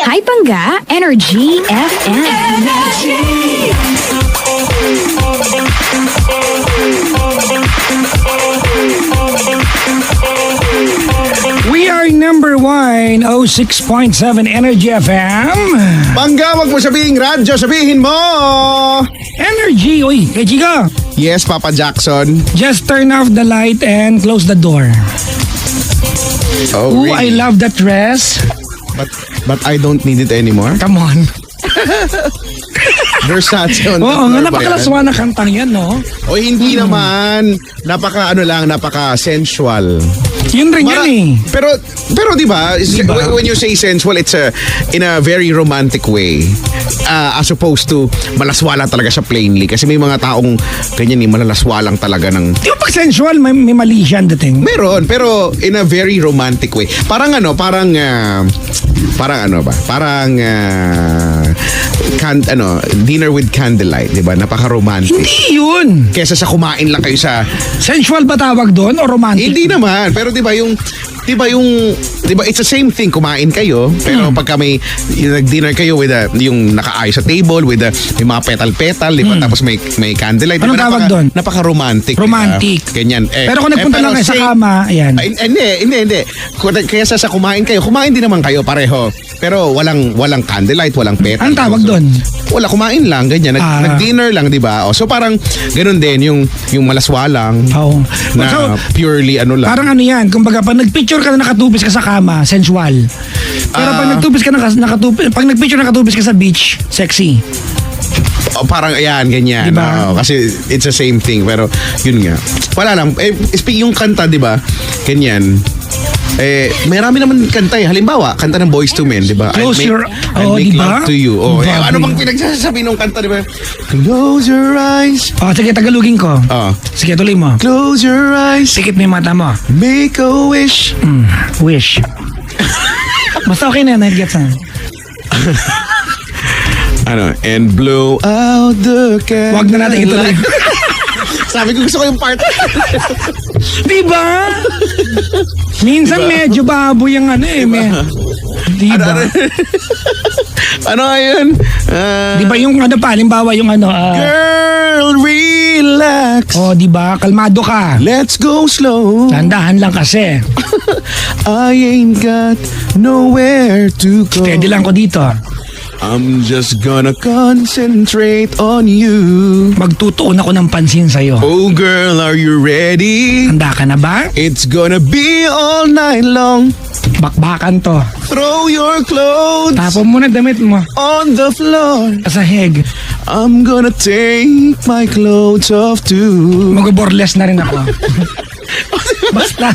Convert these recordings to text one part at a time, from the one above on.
Hi Pangga, Energy FM. We are number 106.7 Energy FM. Pangga, wag mo sabihin radyo, sabihin mo! Energy, uy, kay Chico. Yes, Papa Jackson. Just turn off the light and close the door. Oh, Ooh, I love that dress. But I don't need it anymore. Come on. Versace on the Oo, floor nga ba napakalaswa na kantang yan, no? yan? O hindi naman. Napaka-sensual. Yun rin yan eh. Pero di ba, when you say sensual, it's in a very romantic way. As opposed to malaswala talaga siya plainly. Kasi may mga taong ganyan malalaswalang talaga ng... Di ba pag sensual, may mali siya ang dating? Meron, pero in a very romantic way. Parang dinner with candlelight, di ba? Napaka-romantic. Hindi yun. Kesa sa kumain lang kayo sa... Sensual ba tawag doon o romantic? Hindi naman, pero di ba it's the same thing, kumain kayo, pero pagka may nag-dinner kayo with yung nakaayos sa table with may mga petal-petal, di ba? Tapos may candlelight. Anong tawag doon? Napaka-romantic. Romantic. Diba? Ganyan. Pero kung nagpunta lang kayo sa kama, ayan. Hindi. Kesa sa kumain kayo, kumain din naman kayo pareho. Pero walang candlelight, walang petal. Anong tawag doon? Wala, kumain lang, ganyan. Nag-dinner lang, di ba? So parang ganun din, yung malaswalang Oo. na So, purely lang. parang ano yan, kumbaga pag nagpicture ka na nakatubis ka sa kama, sensual. Pero pag nagtubis ka pag nagpicture nakatubis ka sa beach, sexy. Parang ayan, ganyan. Diba? Kasi it's the same thing. Pero yun nga. Wala lang. Speaking yung kanta, di ba? Ganyan. Marami naman kanta eh. Halimbawa, kanta ng Boyz II Men, di ba? Close your... I'll make diba? love to you. Oh, Diba? ano bang pinagsasabi nung kanta, di ba? Close your eyes. Sige, Tagalogin ko. Sige, tuloy mo. Close your eyes. Sikip mo yung mata mo. Make a wish. Wish. Basta okay na, nag-gets na. And blow out the candle. Huwag na natin ituloy. Sabi ko gusto ko yung part. Diba? Minsan medyo baboy yung ano eh. Diba? Ano yun? Diba yung ano pa, halimbawa yung ano. Girl, relax. Diba? Kalmado ka. Let's go slow. Tandahan lang kasi. I ain't got nowhere to go. Steady lang ko dito. I'm just gonna concentrate on you. Magtutuon ako ng pansin sa'yo. Oh girl, are you ready? Handa ka na ba? It's gonna be all night long. Bakbakan to. Throw your clothes Tapon mo na damit mo. on the floor. Sa heg. I'm gonna take my clothes off too. Mag-borless na rin ako. Basta.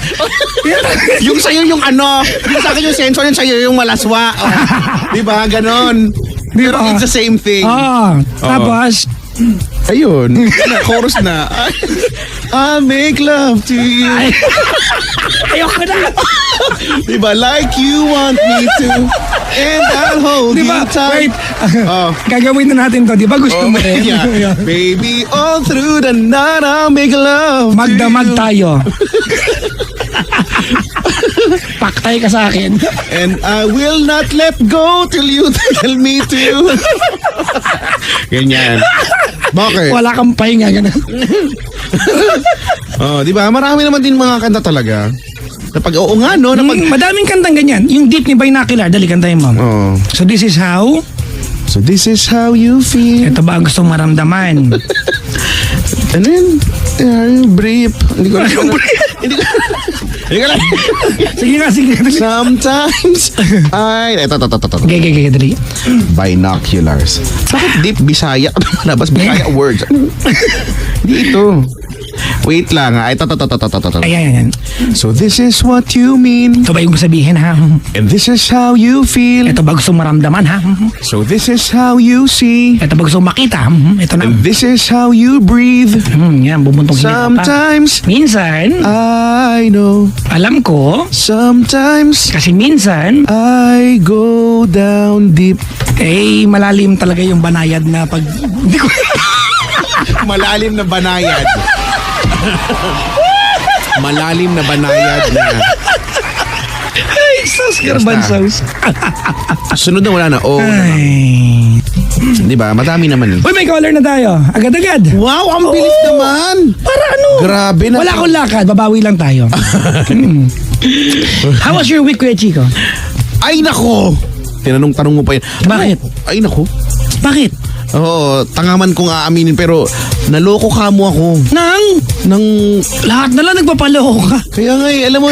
Yung sa'yo yung ano, yung sa akin yung sensual, yung sa'yo yung malaswa. Diba? Ganon. Pero Diba? it's the same thing. Tapos, Ayun. Chorus na. I make love to you. ayoko na. Diba? Like you want me to. And I'll hold Diba? you tight. Wait. Gagawin na natin to. Diba gusto mo rin? yeah. Baby, all through the night I'll make love Magdamag to you. tayo. Paktay ka sa akin. And I will not let go till you tell me to. Ganyan. Bakit? Wala kang pahinga. Ganun. Di ba? Marami naman din mga kanta talaga. Napag, oo nga, no? Madaming kantang ganyan. Yung deep ni Binocular. Dali, kantahin mo. Oh. So this is how? So this is how you feel. Ito ba ang gustong maramdaman? And then, brief. Hindi ko alam. Hindi ko alam. Sige nga, sige. Sometimes, ito. Gege, dali. Binoculars. Bakit deep Bisaya? Malabas Bisaya words. Hindi ito. Wait lang ha. Ito. Ayan. So this is what you mean. Ito ba yung sabihin ha? And this is how you feel. Ito ba gustong maramdaman ha? So this is how you see. Ito ba gustong makita? Ito na. And this is how you breathe. Yan, bumuntong hinga pa. Sometimes, Minsan, I know. alam ko, Sometimes, kasi minsan, I go down deep. malalim talaga yung banayad na pag... Hindi ko... Malalim na banayad. Malalim na banayad na. Ay, so Garban sauce. Sunod na wala na. Oh, Ay. di ba? Madami naman eh. Uy, may caller na tayo. Agad-agad. Wow, ang bilis naman. Para ano? Grabe na. Wala akong lakad. Babawi lang tayo. How was your week, Kuya Chico? Ay, nako. Tinanong-tanong mo pa yan. Bakit? Ay, nako. Bakit? Oo, tangaman kong aaminin pero naloko ka mo ako. Nang lahat na lang nagpapaloko ka. Kaya nga alam mo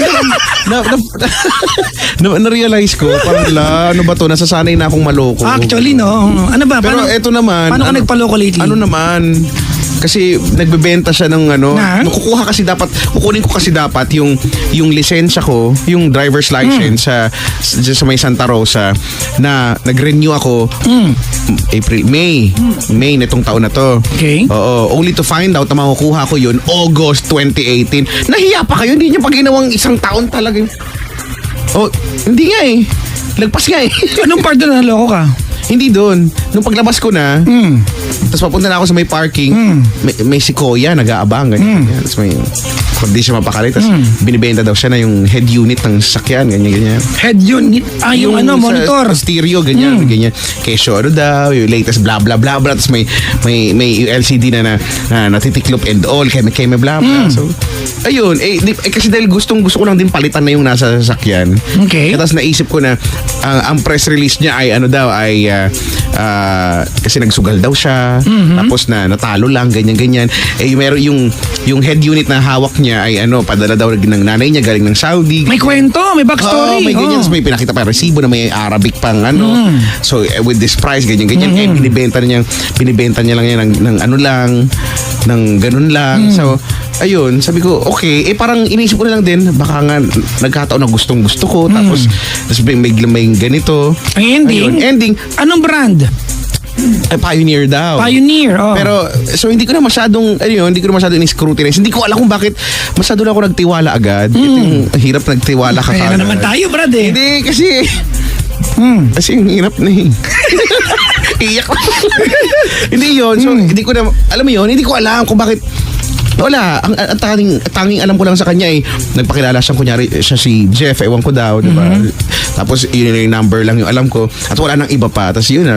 na-realize ko, parang ano ba to, nasasanay na akong maloko. Actually, no. Ano ba? Pero eto naman. Paano ka nagpaloko lately? Ano naman? Kasi nagbebenta siya ng kukunin ko kasi dapat yung lisensya ko, yung driver's license sa may Santa Rosa na nag-renew ako May nitong taon na to. Okay. Oo, only to find out na makukuha ko yun August 2018. Nahiya pa kayo, hindi niyo pa ginawang isang taon talaga. Oh, hindi nga eh. Lagpas nga eh. Anong part na naloko ka? Hindi doon. Nung paglabas ko na, tapos papunta na ako sa may parking, may si Koya nag-aabang. Ganyan. Tapos may, kung di siya mapakali, tapos binibenta daw siya na yung head unit ng sasakyan, ganyan. Head unit? Yung monitor. Sa stereo, ganyan. Kesyo ano daw, yung latest blah blah blah blah. Tapos may LCD na natitiklop and all, keme blah blah. So, ayun. Kasi dahil gusto ko lang din palitan na yung nasa sasakyan. Okay. Tapos naisip ko na, ang press release niya ay kasi nagsugal daw siya, tapos natalo lang, ganyan. Meron yung head unit na hawak niya ay padala daw ng nanay niya galing ng Saudi. May kwento, may backstory. May ganyan. Tapos may pinakita pa resibo na may Arabic pang So with this price, ganyan. Binibenta niya lang yan ng ganun lang. So ayun, sabi ko, okay, parang inisip ko na lang din, baka nga nagkataon na gusto ko, tapos may ganito. Ang ending? Anong brand? Pioneer daw. Pioneer, oh. Pero, so hindi ko na masyadong in-scrutinize. Hindi ko alam kung bakit masyado na ako nagtiwala agad. Ito yung hirap nagtiwala ka Kaya agad. naman tayo, brad eh. Hindi, kasi ang hirap na eh. Iyak ko. Hindi yun. So, hindi ko na, alam mo yun, hindi ko alam kung bakit. Wala, ang tanging alam ko lang sa kanya nagpakilala siyang kunyari siya si Jeff, ewan ko daw, di ba? Tapos yun yung number lang yung alam ko at wala nang iba pa. Tapos yun na,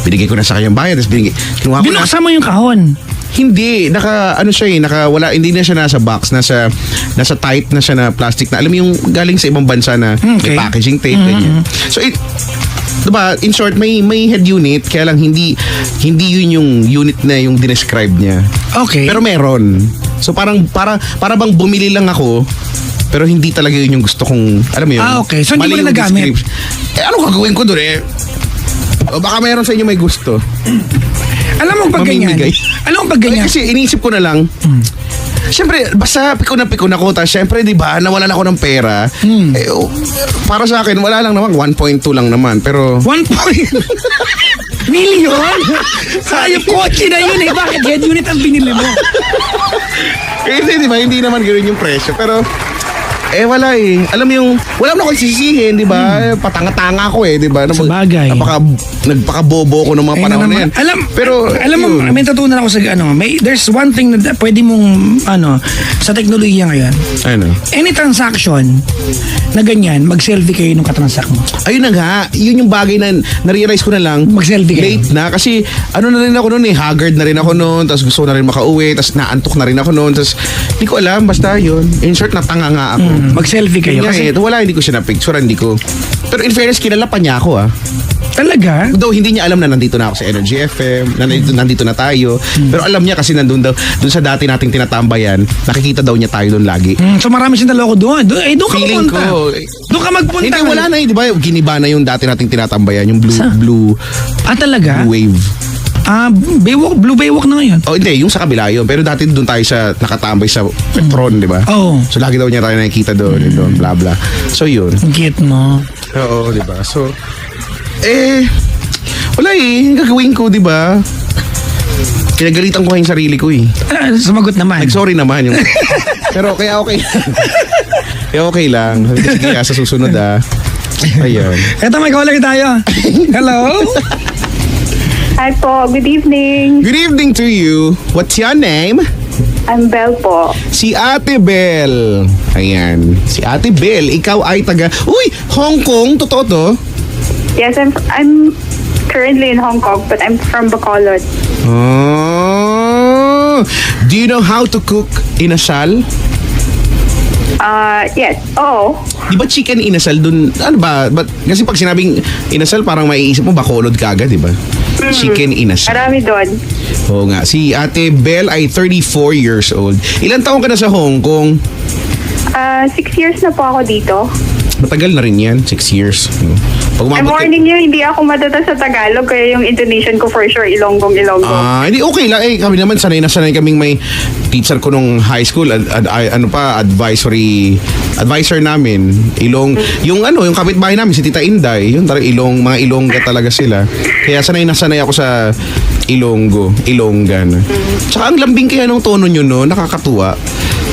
binigay ko na sa kanyang bayad, tapos kinuha ko na. Binuksan mo yung kahon? Hindi, hindi na siya nasa box, nasa tight na siya na plastic na, alam mo yung galing sa ibang bansa na may packaging tape, ganyan. So diba, in short, may head unit, kaya lang hindi yun yung unit na yung dinescribe niya. Okay. Pero meron. So para bang bumili lang ako, pero hindi talaga yun yung gusto kong, alam mo yun. Okay. So hindi mo na nagamit? Ano gagawin ko doon eh? O baka meron sa inyo may gusto. Alam mo pag ganyan? Kasi iniisip ko na lang, siyempre, basta pikon ako. Tapos siyempre, di ba, nawalan ako ng pera. Para sa akin, wala lang naman. 1.2 lang naman. Pero... 1 million? Sayang kotse na yun eh. Bakit head unit ang binili mo? Kasi di ba, hindi naman ganoon yung presyo. Pero... wala eh. Alam mo yung, wala mo akong sisisihin, di ba? Patanga-tanga ako eh, di ba? Sabagay. Nagpaka-bobo ko ng mga panahon na yan. Alam mo, may natutunan ako sa there's one thing na pwede mong, sa teknolohiya ngayon. Ano? Any transaction na ganyan, mag-selfie kayo nung katransact mo. Ayun na nga, yun yung bagay na na-realize ko na lang. Mag-selfie kayo. Late na, kasi na rin ako noon eh, haggard na rin ako noon, tapos gusto ko na rin makauwi, tapos naantok na rin ako noon, tapos hindi ko alam, basta yun. In short, natanga nga ako. Mag-selfie kayo. Kasi hindi ko siya na-picture, hindi ko. Pero in fairness, kilala pa niya ako Talaga? Though hindi niya alam na nandito na ako sa Energy FM, na nandito na tayo. Pero alam niya kasi nandun sa dati nating tinatambayan, nakikita daw niya tayo doon lagi. So marami siyang naloko doon. Doon ka Feeling magpunta. Doon ka magpunta. Hindi, wala na di ba? Giniba na yung dati nating tinatambayan, yung blue talaga? Blue Wave. Blue Baywalk na ngayon. Oh, hindi, yung sa kabila yun. Pero dati doon tayo sa nakatambay sa Petron, di ba? Oh. So lagi daw niya tayo nakikita doon, doon, bla bla. So yun. Get mo. Oo, di ba? So, wala eh. Gagawin ko, di ba? Kinagalitan ko yung sarili ko eh. Sumagot naman. Nag-sorry naman yung... Pero kaya okay. Kaya okay lang. Sige, sa susunod Ayun. Eto, may caller tayo. Hello? Hi po, good evening. Good evening to you. What's your name? I'm Belle po. Si Ate Belle. Ayan. Si Ate Belle, ikaw ay taga... Uy! Hong Kong? Totoo to? Yes, I'm currently in Hong Kong, but I'm from Bacolod. Oh! Do you know how to cook inasal? Yes. Oo. Di ba chicken inasal dun? Ano ba? Kasi pag sinabing inasal, parang maiisip mo Bacolod ka agad, di ba? Chicken inasal. Marami doon. Oo nga. Si Ate Belle ay 34 years old. Ilan taon ka na sa Hong Kong? 6 years na po ako dito. Matagal na rin yan. 6 years. Pag I'm umabot ka- warning you, hindi ako matata sa Tagalog, kaya yung intonation ko for sure, Ilonggong. Hindi okay lang. Kami naman sanay na sanay kaming may teacher ko nung high school, advisor namin. Yung kapitbahay namin si Tita Inday, yung talaga mga Ilongga talaga sila. Kaya sanay na sanay ako sa Ilonggan. Tsaka ang lambing kaya nung tono nyo no, nakakatuwa.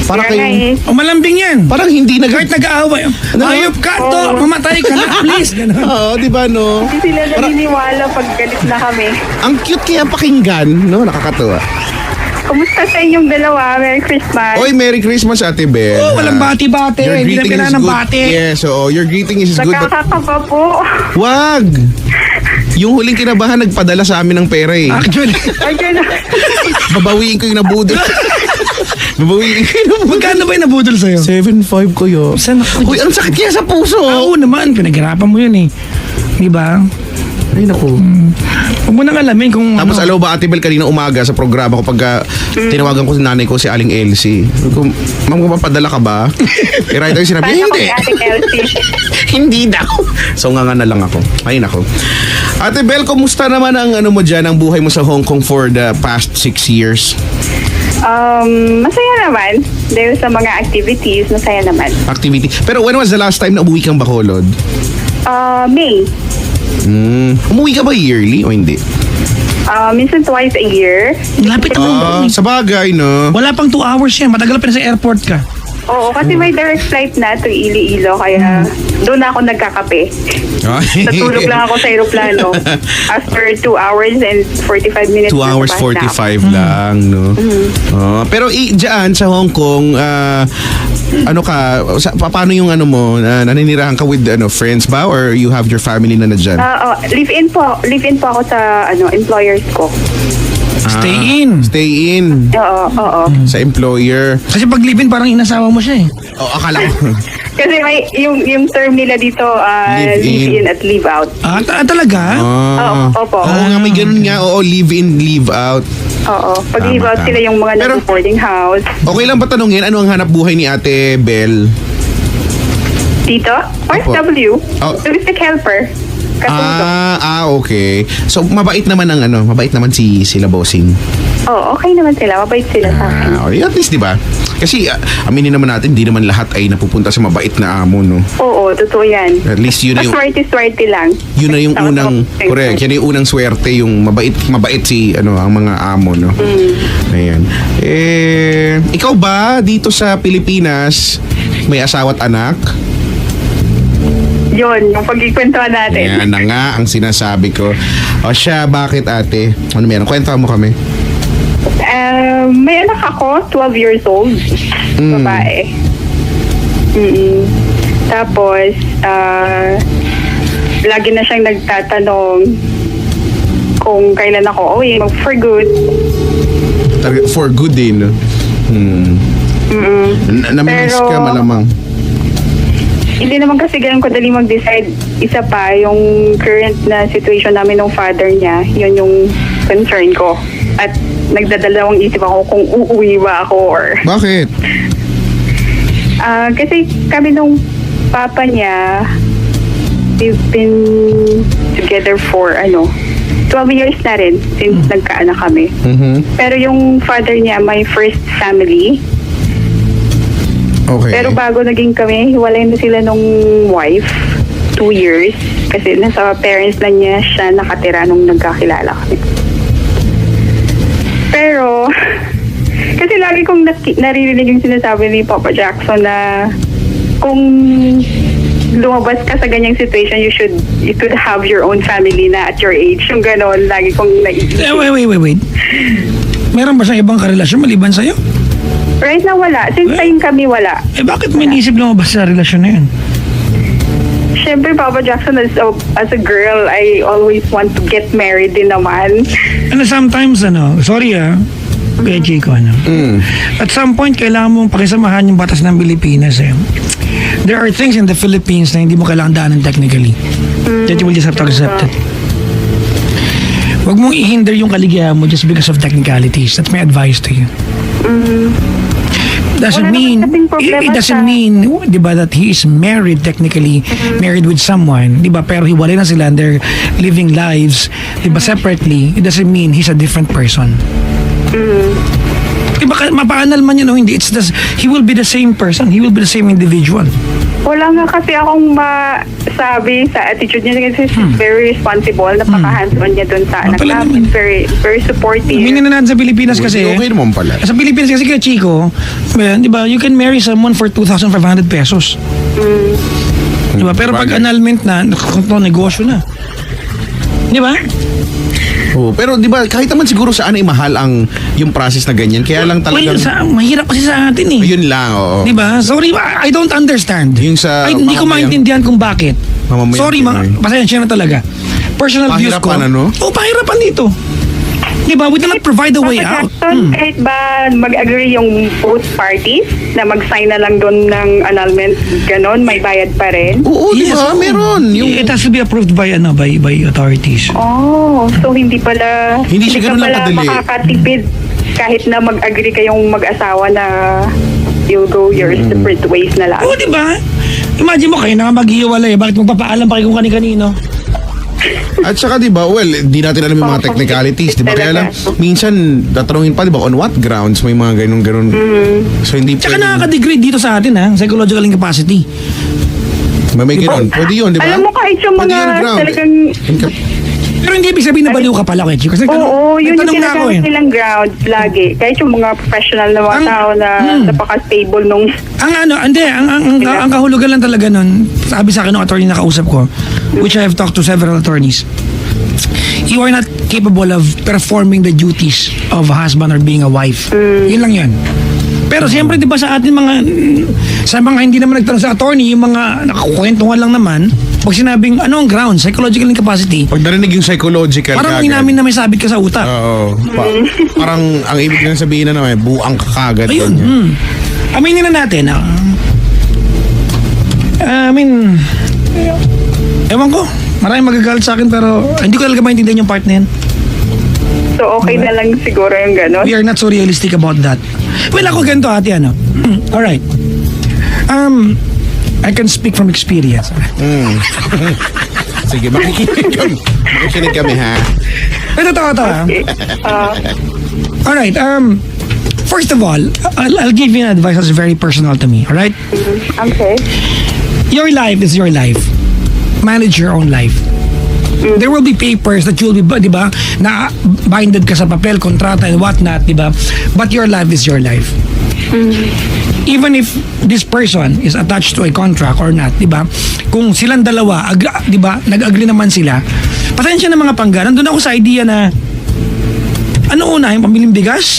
Para kayo, Malambing yan. parang hindi Kahit nag-aaway. Ayop ka to, mamatay ka na, please. Ganun. Oo, di ba no? Hindi sila naniniwala pag galit na kami. Ang cute kaya pakinggan, no? Nakakatuwa. Kumusta sa inyong dalawa? Merry Christmas. Oy, Merry Christmas, Ate Belle. Oh, walang bati-bati. Your Hindi na greeting kailangan is ng good. bati. Yes, your greeting is good. But Nagkakakapa po. wag! Yung huling kinabahan, nagpadala sa amin ng pera eh. Actually, Ayun. Babawiin ko yung nabudol. Babawiin ko yung nabudol. magkano ba yung nabudol sa'yo? 7.5 ko yun. Saan ako? Uy, ang sakit kaya sa puso. Oo naman, pinaghirapan mo yun eh. Di ba? Ay, naku. Huwag mo nang alamin kung Tapos alaw ba, Ate Bel, kanina umaga sa programa ko pagka tinawagan ko si nanay ko, si Aling Elsie. Sabi ko, ma'am, mapapadala ka ba? right away sinabi, Paano hindi. kay Ate Elsie? Hindi daw. So nga na lang ako. Ay nako. Ate Bel, kumusta naman ang mo dyan, ang buhay mo sa Hong Kong for the past 6 years? Masaya naman. Dahil sa mga activities, masaya naman. Activity. Pero when was the last time na umuwi kang Bacolod? May. Umuwi ka ba yearly o hindi? Minsan twice a year. lapit naman. Sa bagay, no? Wala pang 2 hours yan. Matagal pa na sa airport ka. Oo, kasi may direct flight na to Iloilo, kaya doon ako nagkakape. Natulog lang ako sa aeroplano. After 2 hours and 45 minutes. 2 hours nasa bus na ako. 45 lang, no? Pero dyan sa Hong Kong, paano yung mo, naninirahan ka with friends ba or you have your family na dyan? Live-in po. Live-in po ako sa employers ko. Stay in. Stay in Oo. sa employer. Kasi pag live-in, parang inasawa mo siya eh. Oh, akala ko. Kasi may yung term nila dito, Live-in. live-in at live-out. Talaga? Opo. Oo nga, may ganun nga. Oo, live in, live out. Oo. Pag Tama, live-out tama. sila yung mga Pero- nag-boarding house. Okay lang ba tanungin, ano ang hanap buhay ni Ate Belle? Dito, Opo. OFW. Oh. Touristic helper. Katulong. Okay. So, mabait naman mabait naman sila bossing. Okay naman sila. Mabait sila sa akin. Okay, at least, di ba? Kasi, aminin naman natin, di naman lahat ay napupunta sa mabait na amo, no? Oo, totoo yan. At least yun na yung, Swerte lang. yun na yung Tapos unang, okay. correct, yan na yung unang swerte, yung mabait ang mga amo, no? Ayan. Ikaw ba, dito sa Pilipinas, may asawa at anak? Yun, yung pagkikwentuhan natin. Yan na nga ang sinasabi ko. O siya, bakit ate? Ano meron? Kwenta mo kami. May anak ako, 12 years old. Babae. Tapos, lagi na siyang nagtatanong kung kailan ako uwi, for good. For good din. Namimiss ka Pero- malamang. Hindi naman kasi ganun kadali mag-decide. Isa pa, yung current na situation namin ng father niya, yun yung concern ko. At nagdadalawang isip ako kung uuwi ba ako or... Bakit? Kasi kami nung papa niya, we've been together for 12 years na rin since nagkaanak kami. Pero yung father niya, my first family. Okay. Pero bago naging kami, hiwalay na sila nung wife. 2 years. Kasi nasa parents na niya siya nakatira nung nagkakilala kami. Pero, kasi lagi kong naririnig yung sinasabi ni Papa Jackson na kung lumabas ka sa ganyang situation, you could have your own family na at your age. Yung gano'n, lagi kong naiisip. Wait. Meron ba siyang ibang karelasyon maliban sa'yo? Right now, wala. Since time kami, wala. Eh bakit may naisip lumabas sa relasyon na yun? Siyempre, Papa Jackson, as a girl, I always want to get married din naman. Ano sometimes sorry Kuya Chico, at some point kailangan mong pakisamahan yung batas ng Pilipinas eh. There are things in the Philippines na hindi mo kailangan daanan technically. That you will just have to accept it. Huwag mong i-hinder yung kaligayahan mo just because of technicalities. That's my advice to you. Doesn't Wala mean naman kasing problema it doesn't sa- mean 'di ba that he is married technically, married with someone, 'di ba, pero hiwalay na sila and they're living lives 'di ba separately. It doesn't mean he's a different person. Diba mapaanal man yun o hindi, he will be the same person, he will be the same individual. Wala nga kasi akong masabi sa attitude niya kasi she's very responsible. Napaka-hands-on niya dun sa anak pala namin. naman. Very supportive. Hindi na natin sa Pilipinas kasi. Okay naman pala. Sa Pilipinas kasi kaya Chico, di ba, you can marry someone for 2,500 pesos. Di ba? Pero pag annulment na, negosyo na. Di ba? Oh, pero di ba kahit naman siguro saan ay mahal ang yung process na ganyan. Kaya lang talagang Mahirap kasi sa atin eh. yun lang, oo. Di ba? Sorry, I don't understand. Yung sa Hindi ko mamamayang- maintindihan kung bakit. Mamamayang Sorry, Pinoy. pasensya na talaga. Personal views ko. Pahirapan, ano? Oo, pahirapan dito. Di ba? We cannot provide a way Papa out. Jackson, kahit ba mag-agree yung both parties na mag-sign na lang doon ng annulment, ganon, may bayad pa rin? Oo, di Yes, ba? oo. Meron. Yung It has to be approved by by authorities. Oh, so hindi pala Hindi siya ka ganun lang pala kadali. makakatipid kahit na mag-agree kayong mag-asawa na you'll go your separate ways na lang. Oo, di ba? Imagine mo kayo na maghihiwalay. Bakit magpapaalam pa kayo kung kani-kanino? At saka di ba, well, di natin alam yung mga technicalities, di ba? Kaya lang, minsan, tatanungin pa, di ba, on what grounds may mga ganun-ganun. So, hindi Tsaka pwedeng- nakaka-degrade dito sa atin psychological incapacity. may ganun. Pwede yun, di ba? Alam mo, kahit yung Pwede mga yun, ground. talagang- Pero hindi ibig sabihin na baliw ka pala, Kuya Chico. Kasi Oo, yun yung nagtanong na ako sinagamit nilang ground lagi. Kahit yung mga professional na mga Ang- tao na napaka-stable nung... Ang kahulugan lang talaga nun, sabi sa akin ng attorney na kausap ko, which I have talked to several attorneys, you are not capable of performing the duties of a husband or being a wife. Yun lang yun. Pero siyempre, di ba sa atin sa mga hindi naman nagtanong sa attorney, yung mga nakakukwentuhan lang naman, pag sinabing, ano ang ground, psychological incapacity, Pag narinig yung psychological parang kagad. inamin na may sabit ka sa utak. Oo. Parang ang ibig nang sabihin na naman, buang kakagad. Ayun. ganyan. Aminin na natin. Ewan ko. Maraming magagalit sa akin pero hindi ko talaga maintindihan yung part na yan. So, okay na lang siguro yung gano'n. We are not so realistic about that. Well, ako ganito ate, Alright. I can speak from experience. Sige, makikinig kami, ha? Ito to, ha? Alright, first of all, I'll give you an advice that's very personal to me, alright? Okay. Your life is your life. Manage your own life. There will be papers that you'll be, di ba, na binded ka sa papel, kontrata and whatnot, di ba? But your life is your life. Even if this person is attached to a contract or not, di ba? Kung silang dalawa, di ba, nag-agree naman sila, pasensya na mga pangga, nandun ako sa idea na, ano una, yung pamiling bigas?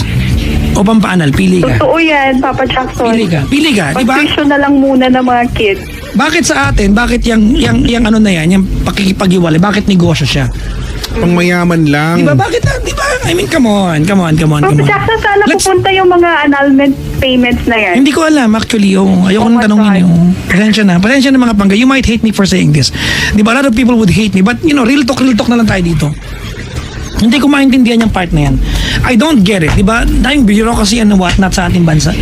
O pampaanal? Pili ka. Totoo yan, Papa Jackson. Pili ka, di ba? Pag-tuition na lang muna ng mga kids. Bakit sa atin, bakit yung ano na yan, yung pakikipag-iwalay, bakit negosyo siya? Pang mayaman lang. Di ba? Bakit? Di ba? I mean, come on. Papa Jackson, saan napupunta yung mga annulment payments na yan? Hindi ko alam actually. Ayoko nang tanongin yung. Pasensya na mga pangga. You might hate me for saying this. Di ba? A lot of people would hate me. But real talk na lang tayo dito. Hindi ko maintindihan yung part na yan. I don't get it. Di ba? Dahil bureaucracy and whatnot sa ating bansa.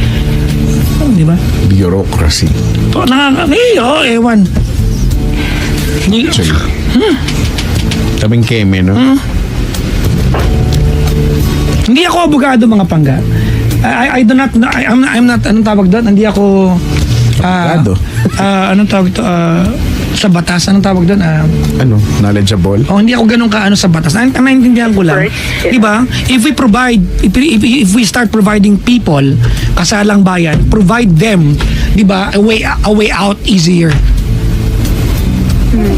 Di ba? Bureaucracy. Ewan. Actually. Tabing keme, no? Hindi ako abogado mga pangga. I do not, I'm not, anong tawag doon? Hindi ako, Abogado? Anong tawag to? Sa batas, anong tawag doon? Ano? Knowledgeable? Hindi ako ganun ka sa batas. Ang naintindihan ko lang. Di ba? If we provide, if we start providing people, kasalang bayan, provide them, di ba, a way out easier.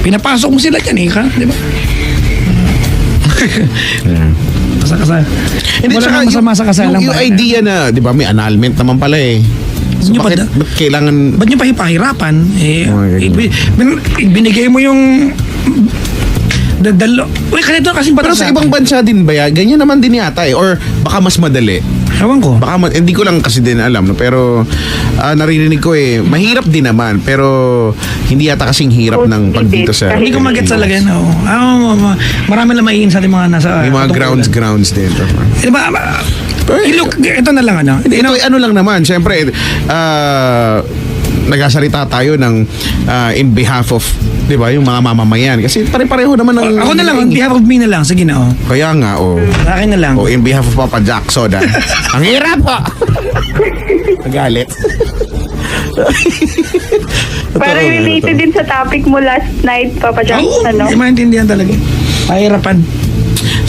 Pinapasok mo sila dyan di ba? Hindi, Wala tsaka nang masama sa kasal. yung idea na, di ba, may annulment naman pala eh. So, Nyo ba bakit, ba't kailangan... Ba't nyo pahirapan? Oh my God. Binigay mo yung Uy, ganito kasing Pero batas sa ibang bansa din ba yan? Ganyan naman din yata eh. Or baka mas madali. Ewan ko. Baka hindi ko lang kasi din alam. No? Pero naririnig ko eh, mahirap din naman. Pero hindi yata kasing hirap ng pag dito sa... Hindi ko mag-get talaga yun. Marami lang maiin sa ating mga nasa... May mga grounds din. Diba, look, ito na lang ano. Ito ay ano lang naman. Siyempre, nagsasalita tayo ng in behalf of, di ba, yung mga mamamayan. Kasi pare-pareho naman ng... Ako na lang, on behalf of me na lang. Sige na, Kaya nga, Sa akin na lang. in behalf of Papa Jackson, Ang hirap po! Nagalit. Pero related din sa topic mo last night, Papa Jackson, no? Hindi maintindihan talaga. Pahirapan.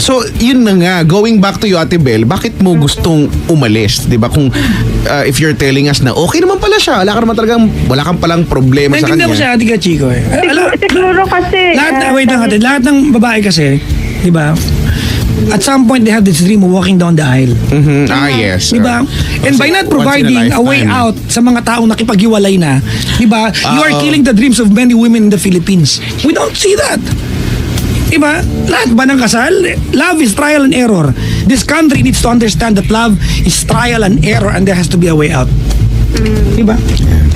So, yun na nga. Going back to you, Ate Bel, bakit mo gustong umalis? Di ba? Kung if you're telling us na okay naman pala siya, wala kang palang problema sa Naintindihan kanya. ko siya, Ate Kachiko eh. Siguro kasi... Lahat ng babae kasi, di ba, at some point they have this dream of walking down the aisle. Mhm. Yes. Di ba? And by not providing a way out sa mga taong nakipaghiwalay na, di ba, you are killing the dreams of many women in the Philippines. We don't see that. Diba? Lahat ba ng kasal? Love is trial and error. This country needs to understand that love is trial and error and there has to be a way out. Diba?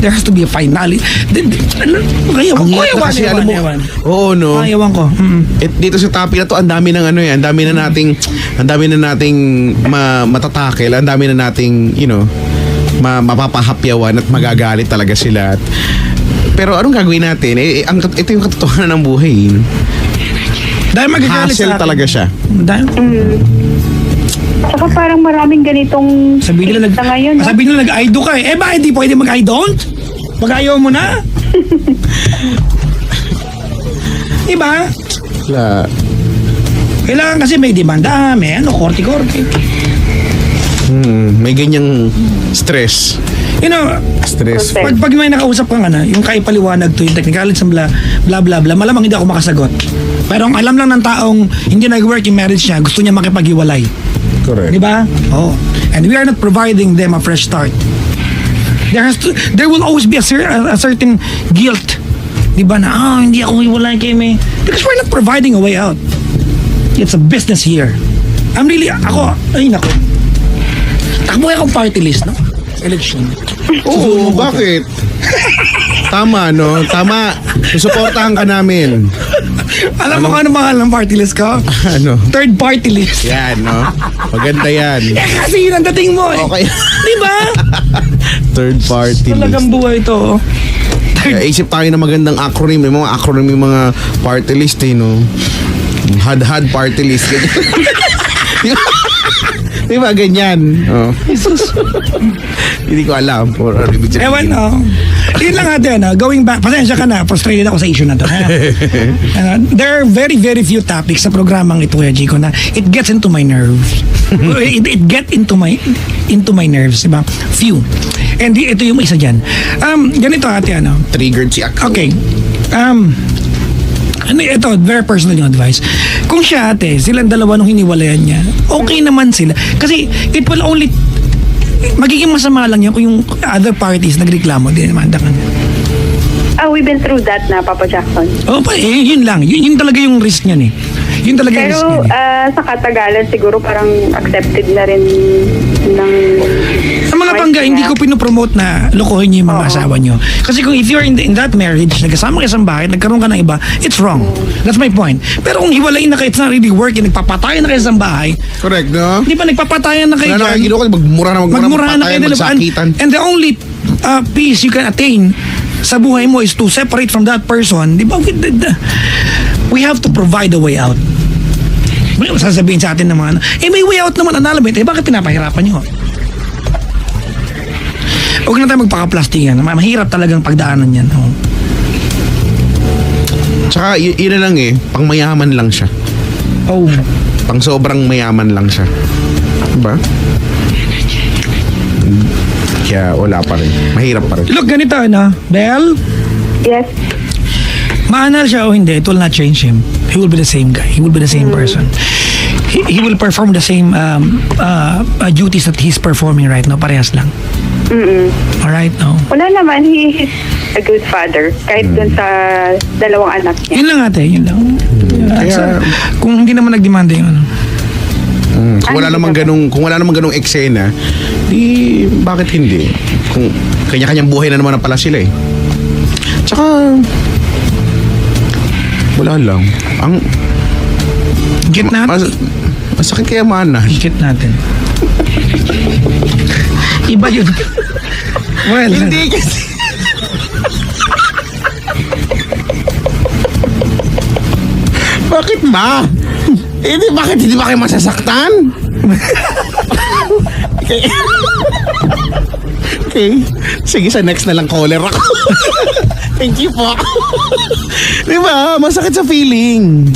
There has to be a finale. Ang hirap na kasi, alam mo, oo, no? Ayawan ko. Dito sa topic na to, ang dami ng ang dami na nating matatakel, ang dami na nating, mapapahapyawan at magagalit talaga sila. Pero anong gagawin natin? Ito yung katotohanan ng buhay. Dahil magagalit Hassle sa akin. talaga siya. Dahil, Saka parang maraming ganitong sabihin nila, na ngayon, no? sabihin nila nag-I do ka eh. Bakit di pwede mag-I don't? Pag-ayaw mo na. Diba? Wala. Kailangan kasi may demanda, may korte-korte. May ganyang stress. Stress. Pag may nakausap kang yung kaipaliwanag to, yung technicalities ng bla bla bla, malamang hindi ako makasagot. Pero ang alam lang ng taong hindi nag-work yung marriage niya, gusto niya makipaghiwalay. Correct. Di ba? And we are not providing them a fresh start. There will always be a certain guilt. Di ba na, hindi ako hiwalay kay May. Because we're not providing a way out. It's a business here. Nako. Takbo akong party list, no? Election. Oo, bakit? Tama, no? Tama. Susuportahan ka namin. Alam mo kung ano mahal ng party list ko? Ano? Third party list. Yan, no? Maganda yan. Kasi yun ang dating mo eh. Okay. Di ba? Third party Talagang list. buhay to. Kaya isip tayo ng magandang acronym. May mga acronym yung mga party list, no? Had party list. Di ba ganyan? Hindi ko alam. Ewan, Yun lang natin, going back, pasensya ka na, frustrated ako sa issue na to. There are very, very few topics sa programang ito, Kuya Chico, na it gets into my nerves. it get into my nerves, diba? Few. And ito yung isa dyan. Ganito ate, Triggered si Ako. Okay. Ito, very personal yung advice. Kung siya ate, silang dalawa nung hiniwalayan niya, okay naman sila. Kasi it will only, magiging masama lang yan kung yung other parties nagreklamo, di naman ka niya. We've been through that na, Papa Jackson. Yun lang. Yun talaga yung risk niyan eh. Yun talaga yung risk Pero niyan. sa katagalan, siguro parang accepted na rin ng... Sa mga pangga, hindi ko pinopromote na lokohin niyo yung mga asawa niyo. Kasi kung if you're in that marriage, nagkasama kayo sa bahay, nagkaroon ka ng iba, it's wrong. That's my point. Pero kung hiwalayin na kayo, it's not really working, nagpapatayan na kayo sa bahay, Correct, no? di ba nagpapatayan na kayo Wala na dyan? kayo ginawa, magmura na kayo, di ba? magsakitan. And the only peace you can attain sa buhay mo is to separate from that person. Di ba? We have to provide a way out. Sasabihin sa atin naman, may way out naman, annulment, bakit pinapahirapan nyo? Huwag na tayo magpaka-plastikan. Mahirap talagang pagdaanan yan. Tsaka yun na lang pang mayaman lang siya. Pang sobrang mayaman lang siya. Diba? Kaya wala pa rin. Mahirap pa rin. Look, ganito, Belle? Yes. Maanal siya o hindi, it will not change him. He will be the same guy. He will be the same person. he will perform the same duties that he's performing right now. Parehas lang. Alright, no? Wala naman, he is a good father. Kahit dun sa dalawang anak niya. Yun lang ate, yun lang. Kung hindi naman nagdemanda yung ano. Kung wala namang ganung eksena, di bakit hindi? Kung kanya-kanyang buhay na naman na pala sila eh. Tsaka wala lang. Ang Get natin. masakit kaya mana. Get natin. Iba yun. Well, Hindi kasi. Bakit ba? Bakit hindi ba kayo masasaktan? Okay. Sige, sa next na lang caller ako. Thank you po. Di ba? Masakit sa feeling.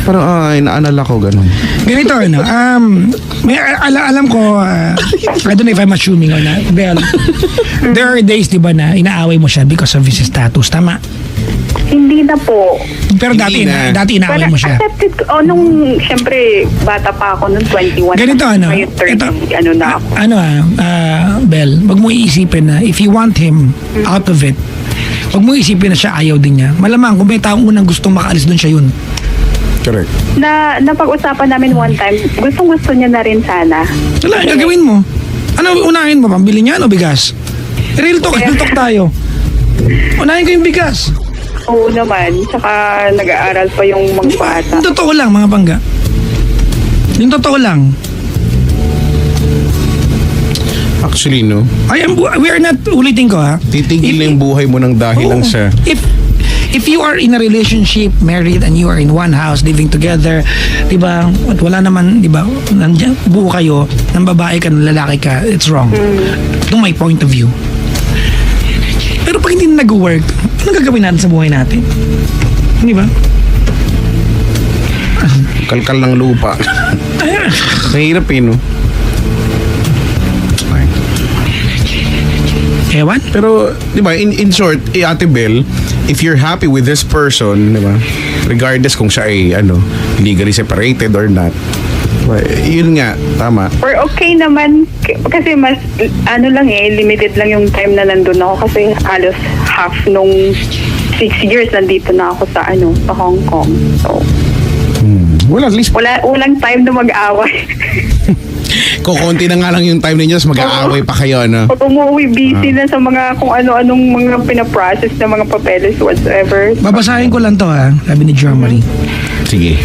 Pero inaalala ko ganun. ganito ano, may alam ko, I don't know if I'm assuming or not. Well, there are days, di ba, na inaaway mo siya because of his status, tama? Hindi na po. Pero dati, Hindi na. dati inaaway mo siya. Accepted ko. Nung, syempre, bata pa ako nung 21. Ganito ano, Ngayon 30, ano na ako. Bel, wag mo iisipin na if you want him out of it, wag mo iisipin na siya ayaw din niya. Malamang kung may taong unang gustong makaalis doon siya yun. Correct. Napag-usapan namin one time, gustong-gusto niya na rin sana. Wala, gagawin mo. Ano, unahin mo, pambili niya o bigas? Real talk tayo. Unahin ko yung bigas. Oo naman. Saka nag-aaral pa yung mga bata. Yung totoo lang, mga pangga. Yung totoo lang. Actually, no? We are not, ulitin ko ha. Titigil na yung buhay mo ng dahil lang sa... If you are in a relationship, married, and you are in one house, living together, di ba, at wala naman, di ba, nandiyan, buo kayo, ng babae ka, ng lalaki ka, it's wrong. To my point of view. Pero pag hindi na nag-work, ano gagawin natin sa buhay natin? Di ba? Kalkal ng lupa. Mahirap eh, no? Ewan? Pero, di ba, in short, Ate Bel, if you're happy with this person, di ba, regardless kung siya ay, legally separated or not, diba, yun nga, tama. Or okay naman, kasi mas, limited lang yung time na nandun ako kasi halos half nung 6 years nandito na ako sa, sa Hong Kong. So, Well, at least, walang time na mag-away. kukunti na nga lang yung time ninyo, mag-aaway pa kayo, ano? Pag umuwi, busy na sa mga kung ano-anong mga pinaprocess na mga papeles whatsoever. Babasahin ko lang to ha, sabi ni Jo Marie. Sige.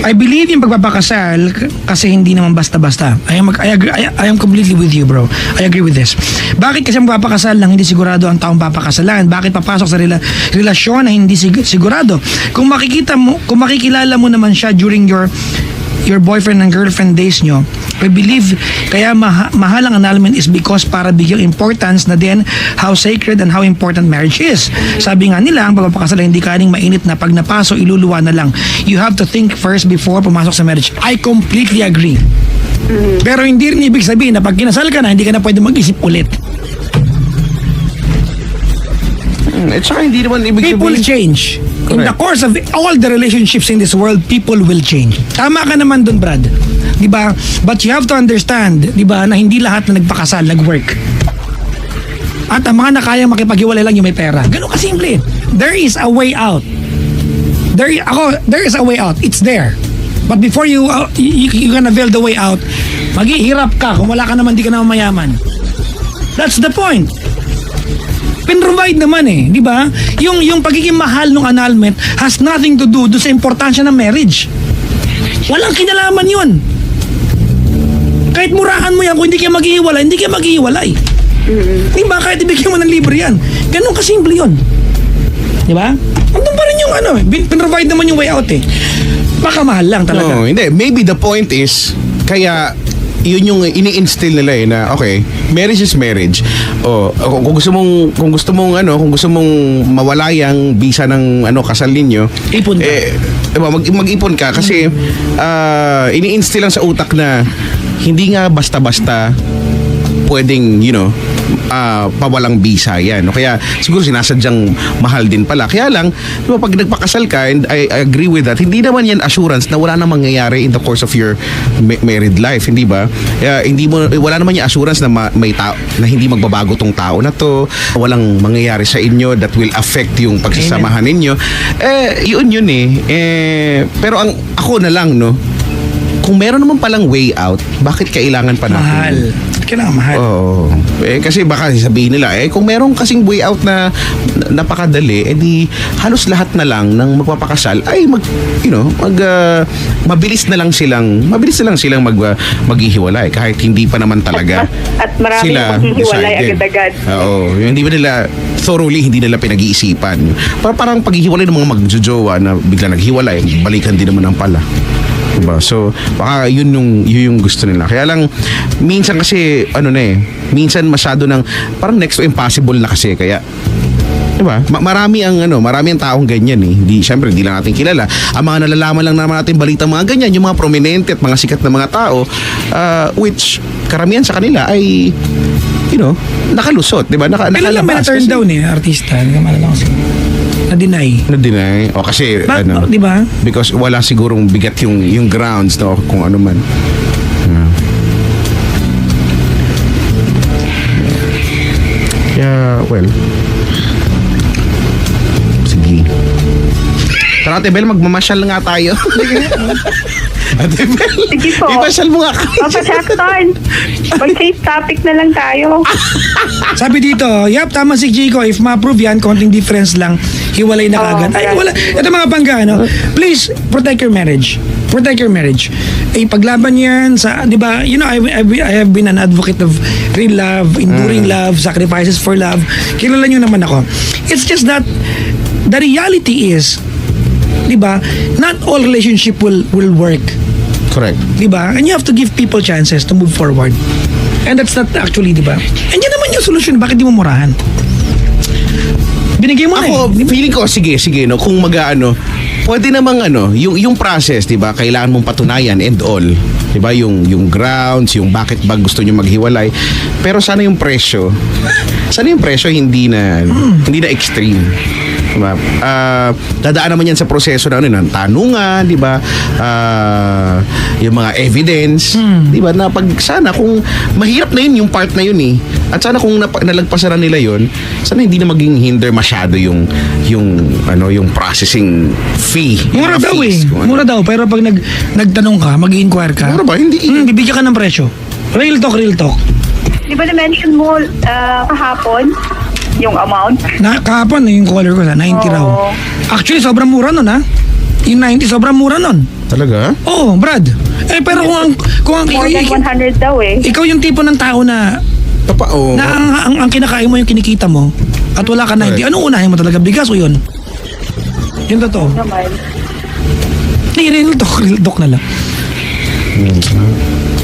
I believe yung pagpapakasal kasi hindi naman basta-basta. I am completely with you, bro. I agree with this. Bakit kasi magpapakasal lang hindi sigurado ang taong papakasalan? Bakit papasok sa relasyon na hindi sigurado? Kung makikilala mo naman siya during your boyfriend and girlfriend days nyo, I believe kaya mahal ang annulment is because para bigyang importance na din how sacred and how important marriage is. Sabi nga nila, ang pagpapakasal hindi kaning mainit na pag napaso, iluluwa na lang. You have to think first before pumasok sa marriage. I completely agree. Pero hindi rin ibig sabihin na pag kinasal ka na, hindi ka na pwede mag-isip ulit. At saka hindi naman ibig People sabihin... change. In the course of all the relationships in this world, people will change. Tama ka naman dun, Brad. Diba? But you have to understand, diba, na hindi lahat na nagpakasal, nag-work. At ang mga nakayang makipaghiwalay lang yung may pera. Ganun kasimple. There is a way out. There is a way out. It's there. But before you gonna build the way out, maghihirap ka. Kung wala ka naman, di ka naman mayaman. That's the point. Pinrovide naman di ba? Yung pagiging mahal ng annulment has nothing to do sa importansya ng marriage. Walang kinalaman yun. Kahit murahan mo yan, kung hindi kayo maghihiwalay, hindi kayo maghihiwalay. Di ba? Kahit ibigyan mo ng libre yan. Ganun kasimple yun. Di ba? Andun pa rin yung pinrovide naman yung way out Baka mahal lang talaga. No, hindi. Maybe the point is, kaya yun yung ini-instill nila na okay, marriage is marriage. Kung gusto mong mawala yung visa ng kasal ninyo, Ipon ka. mag-ipon ka kasi ini-instill lang sa utak na hindi nga basta-basta pwedeng, pawalang bisa yan. No? Kaya siguro sinasadyang mahal din pala. Kaya lang, di ba, pag nagpakasal ka, and I agree with that, hindi naman yan assurance na wala na mangyayari in the course of your married life, hindi ba? Wala naman yung assurance na may tao na hindi magbabago tong tao na to, walang mangyayari sa inyo that will affect yung pagsasamahan ninyo. Yun pero ako na lang, no, kung meron naman palang way out, bakit kailangan pa natin? Mahal. Kailangan mahal. Oo. Kasi baka sabihin nila, kung meron kasing way out na napakadali, di halos lahat na lang ng magpapakasal ay mabilis na lang silang maghihiwalay kahit hindi pa naman talaga At marami sila maghihiwalay decided. agad-agad. Oo. Hindi ba nila thoroughly, hindi nila pinag-iisipan. Parang paghihiwalay ng mga magjojowa na bigla naghiwalay, balikan din naman ang pala. Diba? So, baka yun yung gusto nila. Kaya lang, minsan kasi, minsan masyado ng, parang next to impossible na kasi. Kaya, diba? Marami ang taong ganyan eh. Siyempre, hindi lang natin kilala. Ang mga nalalaman lang naman natin balita mga ganyan, yung mga prominente at mga sikat na mga tao, which, karamihan sa kanila ay, nakalusot, diba? Kailan lang may na-turn down artista. Hindi ka malala kasi. Na-deny. O kasi, Di ba? because wala sigurong bigat yung grounds, no? Kung ano man. Yeah, well. Sige. Tara, Ate Bel, magmamasyal nga tayo. Ate Bel, Sige po. ipasyal mo nga kayo. Papa Jackson, mag-change topic na lang tayo. Sabi dito, tama si Chico. If ma-approve yan, konting difference lang, hiwalay na kagad. Ay, wala. Ito mga pangga, please, protect your marriage. Protect your marriage. Paglaban yan sa, di ba, I have been an advocate of real love, enduring love, sacrifices for love. Kilala nyo naman ako. It's just that, the reality is, di ba, not all relationship will work. Correct. Di ba? And you have to give people chances to move forward. And that's not actually, di ba? And yan naman yung solution. Bakit di mo murahan? Binigay mo na Ako, feeling ko, sige, no, kung pwede namang yung process, di ba, kailangan mong patunayan and all. Di ba, yung grounds, yung bakit ba gusto nyo maghiwalay. Pero sana yung presyo, hindi na extreme. Diba? Dadaan naman yan sa proseso ng tanungan, di ba? Yung mga evidence, di ba? Na pag sana kung mahirap na yun yung part na yun at sana kung nalagpasan na nila yun, sana hindi na maging hinder masyado yung processing fee. Mura daw Mura daw. Pero pag nagtanong ka, mag-inquire ka. Mura ba? Hindi. Bibigyan ka ng presyo. Real talk. Di ba na-mention mo kahapon yung amount? Kahapon yung caller ko sa 90 raw. Actually, sobrang mura nun Yung 90, sobrang mura nun. Talaga? Oo, Brad. Pero kung More than 100 daw ikaw yung tipo ng tao na Totoo. ang kinakain mo yung kinikita mo at wala ka 90, anong unahin mo talaga? Bigas o yun? Yun totoo. Naman. Real talk na lang.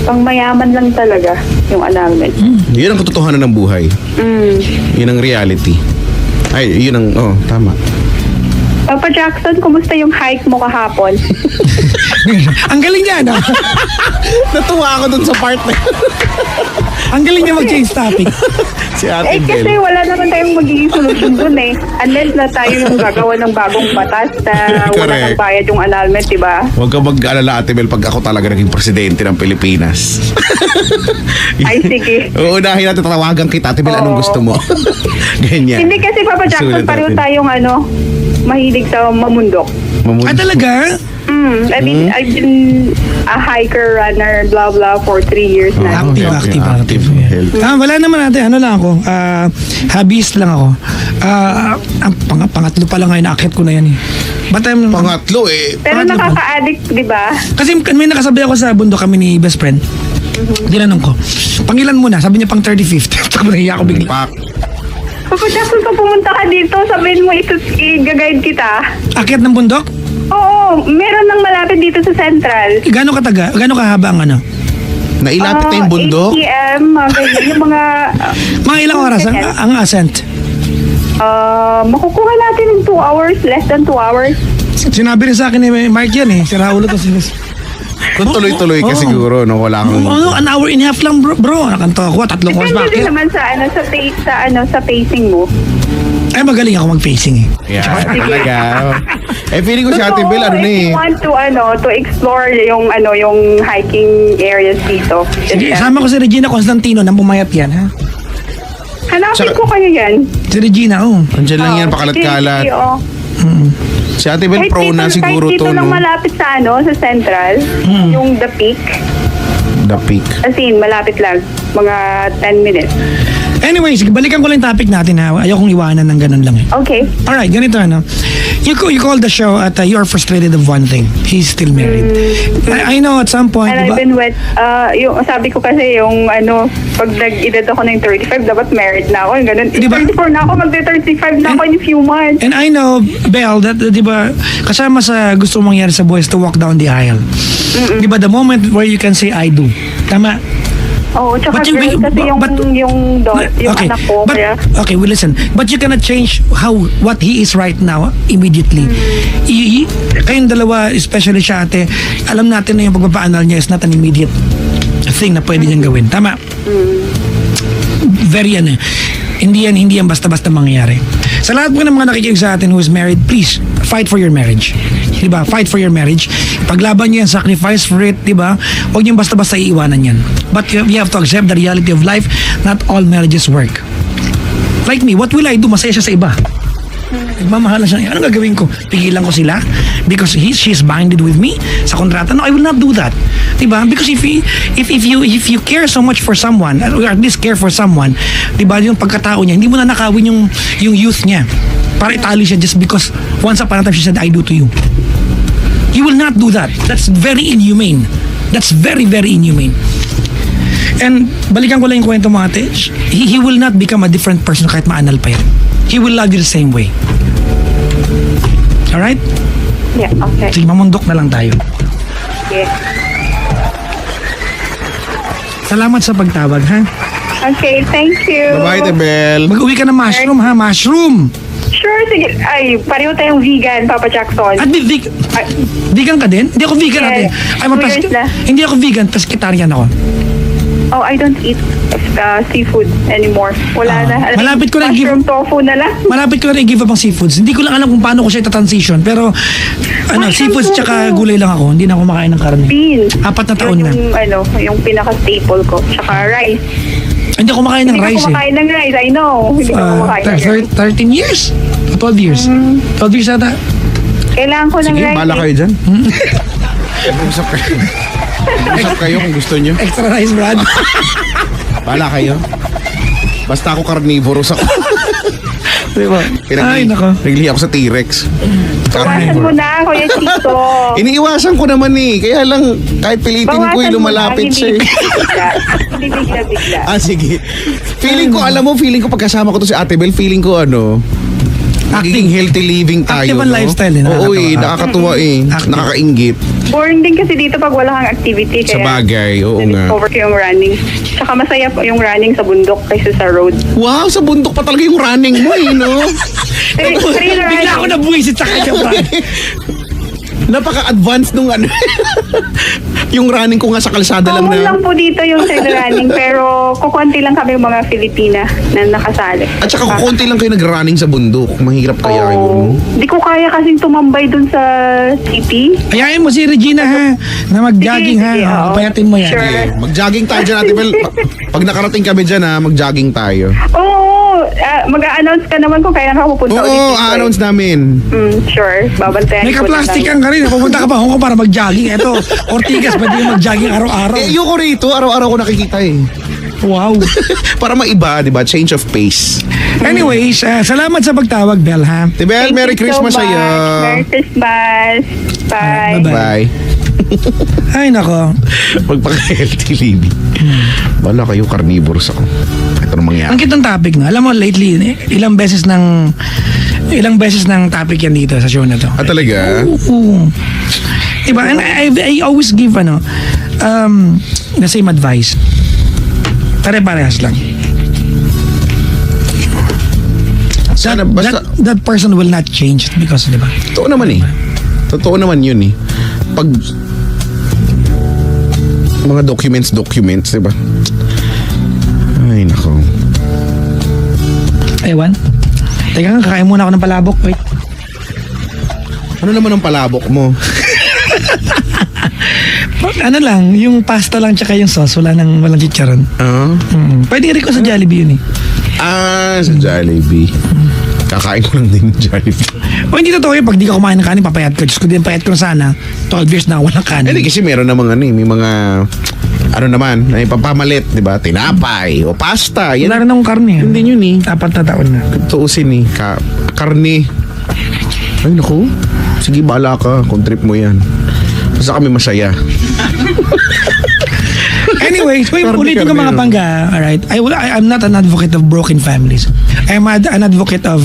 Pang mayaman lang talaga yung annulment. Yun ang katotohanan ng buhay. Yun ang reality. Ay, yun ang, tama. Papa Jackson, kumusta yung hike mo kahapon? Ang galing niya, Natuwa ako dun sa part na Ang galing niya mag-change topic. si Ate Kasi Bel. wala naman tayong magiging solusyon dun Unless na tayo yung gagawa ng bagong batas na wala Correct. kang bayad yung annulment, di ba? Huwag ka mag-alala, Ate Bel, pag ako talaga naging presidente ng Pilipinas. Ay, sige. Uunahin natin, tatawagan kita, Ate Bel, anong Oo. gusto mo? Ganyan. Hindi kasi Papa Jackson, Sulat pareho natin. tayong mahilig sa mamundok. Talaga? I mean, I've been a hiker, runner, blah blah for 3 years na. Active. Health. Wala naman natin. Ano lang ako. Hobbyist lang ako. Ang pangatlo pa lang ngayon. Nakakit ko na yan Pangatlo Pero nakaka-addict, di ba? Kasi may nakasabay ako sa bundok kami ni best friend. Tinanong ko, pangilan mo na? Sabi niya pang 35th. Tapos nahiya ako bigla. Pak. Papa Jackson, pag pumunta ka dito, sabihin mo i-guide kita. Akyat ng bundok? Oo, meron nang malapit dito sa Central. Gano'ng kataga? Gano'ng kahaba ang Nailapit na yung bundok? 8 p.m., mga ganyan, yung mga... Mga ilang oras ang ascent? Makukuha natin in 2 hours, less than 2 hours. Sinabi rin sa akin ni Mark yan Si Raulo to. Kung tuloy-tuloy ka Oo. siguro, no? Wala kang... An hour and a half lang, bro. Nakanto ako, 3 oras Depende bakit? din naman sa pacing mo. Ay, magaling ako mag-facing eh. Yeah, talaga. Feeling ko si Ate Bel, ano na if eh. you want to explore yung hiking areas dito. Sige, sama ko si Regina Constantino nang pumayat yan, ha? Hanapin Tsaka- ko kayo yan. Si Regina, Andiyan lang yan, Oo, pakalat-kalat. sige, oo. Si Ate Bel pro na siguro kahit to, dito lang no? malapit sa sa Central, yung The Peak. The Peak. As in, malapit lang. Mga 10 minutes. Anyways, balikan ko lang yung topic natin, ha? Ayokong iwanan ng ganun lang eh. Okay. Alright, ganito ano. You call the show at you're frustrated of one thing. He's still married. I know at some point, And diba? I've been yung sabi ko kasi yung pag nag-edad ako ng 35, dapat married na ako. Yung ganun. Diba? 34 na ako, magde-35 na ako in a few months. And I know, Belle, that, di ba, kasama sa gusto mong mangyari sa buhay is to walk down the aisle. Di ba, the moment where you can say, I do. Tama? Oo, tsaka But you- girl, kasi yung Okay, anak ko. but, Kaya, okay, well, listen. But you cannot change what he is right now immediately. Kayong dalawa, especially siya ate, alam natin na yung pagpapaanal niya is not an immediate thing na pwede niyang gawin. Tama? Very hindi yan basta-basta mangyayari. Sa lahat po ng mga nakikinig sa atin who is married, please, fight for your marriage. Diba? Fight for your marriage. Paglaban niyo yan, sacrifice for it, diba? Huwag niyo basta-basta iiwanan yan. But you have to accept the reality of life. Not all marriages work. Like me, what will I do? Masaya siya sa iba. Nagmamahalan siya. Anong gagawin ko? Pigilan ko sila? Because she's binded with me sa kontrata? No, I will not do that. Diba? Because if you care so much for someone, or at least care for someone, diba, yung pagkatao niya, hindi mo na nakawin yung youth niya. Para itali siya just because once upon a time she said, I do to you. You will not do that. That's very inhumane. That's very, very inhumane. And balikan ko lang yung kwento mo ate, he will not become a different person kahit maanal pa yan. He will love you the same way. Alright? yeah, okay. Sige, mamundok na lang tayo. Yeah. Salamat sa pagtawag, ha? Okay, thank you. Bye-bye, Ate Bel. Mag-uwi ka ng mushroom, ha? Mushroom! Sure, sige. Ay, pareho tayong vegan, Papa Jackson. At vegan ka din? Hindi ako vegan Yes. ate. I'm a 2 years na. Hindi ako vegan, pescatarian ako. Oh, I don't eat seafood anymore. Wala na. Malapit ko na Mushroom tofu na lang. Malapit ko na i-give up ang seafoods. Hindi ko lang alam kung paano ko siya ita-transition. Pero, seafoods tsaka gulay lang ako. Hindi na ako makain ng karne. Beans. 4 na taon na. Yung pinaka-staple ko. Tsaka rice. Hindi ako makain ng Hindi rice ko kumakain ng rice. I know. Hindi ko kumakain ng rice. 13 years? 12 years? 12 years ata. Kailangan ko ng Sige, rice. bala kayo dyan. Usap kayo. Usap kayo kung gusto nyo. Extra rice, Brad. Bala kayo. Basta ako carnivorous ako. Diba? Ay, nako. Naglihi ako sa T-Rex. Bawasan mo na, Kuya Chito. Iniiwasan ko naman eh. Kaya lang, kahit pilitin ko Bawasan mo lumalapit na, siya eh. Hindi bigla-bigla. Sige. Feeling ko pagkasama ko to si Ate Bel, feeling ko magiging healthy living tayo. Active ang lifestyle eh, Oo nakakatawa. nakakatuwa eh. Active. Nakakaingit. Boring din kasi dito pag wala kang activity. Sa bagay, oo nga. Over ko yung running. Tsaka masaya po yung running sa bundok kaysa sa road. Wow, sa bundok pa talaga yung running mo eh, no? Trail Bigla ako running. nabuwisit sa kanya, Brad. Napaka-advanced nung yung running ko nga sa kalsada lang Common lang na. po dito yung trail running pero kukunti lang kami yung mga Filipina na nakasali. At saka kukunti lang kayo nag-running sa bundok. Mahirap kaya yun. Di ko kaya kasing tumambay dun sa city. Ayayin mo si Regina, ha? Na mag-jogging, ha? Sige, oo. Payatin mo yan. Sure. Okay, mag-jogging tayo dyan, Ate Bel. Pag nakarating kami dyan, mag-jogging tayo. Oo, mag-a-announce ka naman kung kaya nakapupunta ulit Oo, dito. a-announce namin. Sure, babantayan May ko na kaplastic lang. ka rin. Pupunta ka pa Hong Kong para mag-jogging. Ito, Ortigas, pwede yung mag-jogging araw-araw. Ayoko rito, araw-araw ko nakikita eh. Wow. Para maiba, di ba? Change of pace. Anyways, salamat sa pagtawag, Bel, ha? Ate Bel, Thank Merry you so Christmas much. sa'yo. Merry Christmas. Bye. Bye-bye. Bye. Ay, nako. Magpaka-healthy living. Wala kayo, carnivores ako. Ito na mangyari. Ang kitang topic, no? Alam mo, lately, ilang beses ng topic yan dito sa show na to. Talaga? Oo. Diba? And I always give, the same advice. Pare-parehas lang. Sana, basta, That person will not change because, diba? totoo naman eh. Totoo naman yun eh. Pag Mga documents, diba? Ay, nako. Ewan. Teka, kakain muna ako ng palabok. Wait. Ano naman ang palabok mo? Ano lang, yung pasta lang tsaka yung sauce, walang chicharon. Pwede rin ko sa Jollibee yun eh. Sa Jollibee. Kakain ko lang din ng Jollibee. O hindi totoo yun, pag di ka kumain ng kanin, papayat ko. Diyos ko din, payat ko na sana. 12 years na walang kanin. Hindi kasi meron namang may mga naman, ay papamalit, di ba? Tinapay o pasta. Yan. Wala rin akong karne. Yun din yun eh. 4 na taon na. Tuusin eh. Karne. Ay, naku. Sige, bahala ka kung trip mo yan. Basta kami masaya. Anyway, so Karne, ulitin ko mga karne, pangga, alright? I'm not an advocate of broken families. I'm an advocate of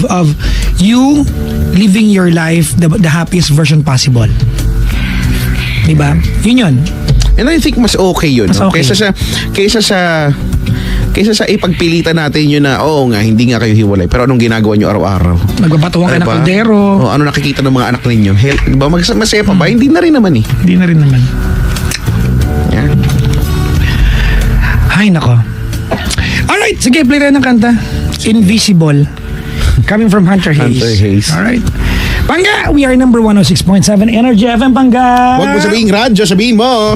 you living your life the happiest version possible. Diba? Yun yun. And I think mas okay yun. Mas No? okay. Kaysa sa ipagpilitan natin yun na, oo nga, hindi nga kayo hiwalay. Pero anong ginagawa nyo araw-araw? Nagbabatuhan ka ng Diba? kaldero. O, ano nakikita ng mga anak ninyo? Diba? Masaya pa ba? Hindi na rin naman eh. Hindi na rin naman. Yan. Ay, nako. Alright, sige, play tayo ng kanta. Invisible. Coming from Hunter Hayes. Hunter Hayes. Alright. Pangga, we are number 106.7 Energy FM, Pangga. Huwag mo sabihin radyo, sabihin mo.